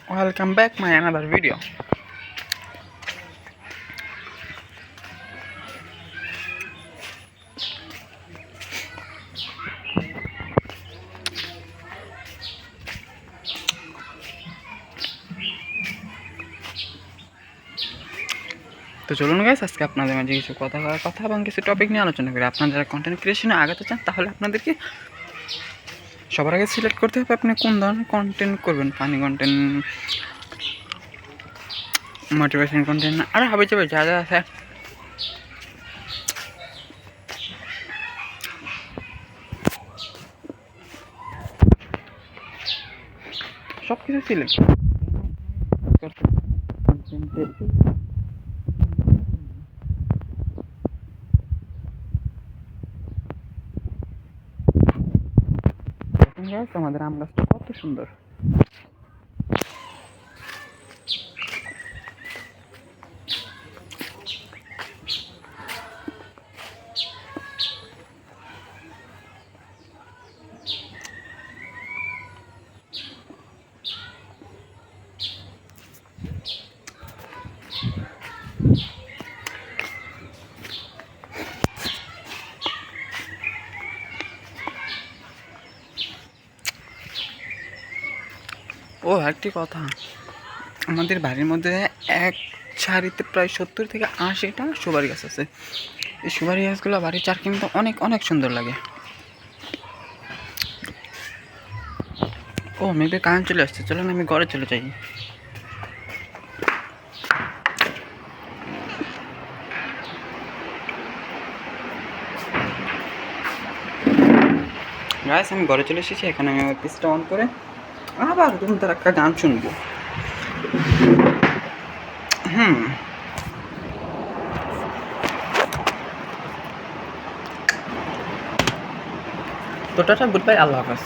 Welcome back my another video. তো চলুন guys, আজকে আপনাদের মাঝে কিছু কথা এবং কিছু টপিক নিয়ে আলোচনা করি। আপনারা যারা কন্টেন্ট ক্রিয়েশনে আগাতে চান তাহলে আপনাদেরকে সবার আগে সিলেক্ট করতে হবে আপনি কোন ধরনের কন্টেন্ট করবেন। ফানি কন্টেন্ট, মোটিভেশন কন্টেন্ট আর হবে যাবে যা যা আছে সব কিছু সিলেক্ট করতে কন্টেন্টের আমাদের আম গাছটা কত সুন্দর। ও একটি কথা, আমাদের বাড়ির মধ্যে এক সারিতে প্রায় 70 থেকে 80টা সুপারি গাছ আছে। এই সুপারি গাছগুলো বাড়ির চারকিনতে অনেক অনেক সুন্দর লাগে। ও মেঘের কারেন্ট চলে আসছে, চলুন আমি ঘরে চলে যাই। গাইস আমি ঘরে চলে এসেছি, এখানে আমি আমার পিসটা অন করে আবার তুমি তার একটা গান শুনবো। তো টাটা, গুড বাই, আল্লাহ হাফেজ।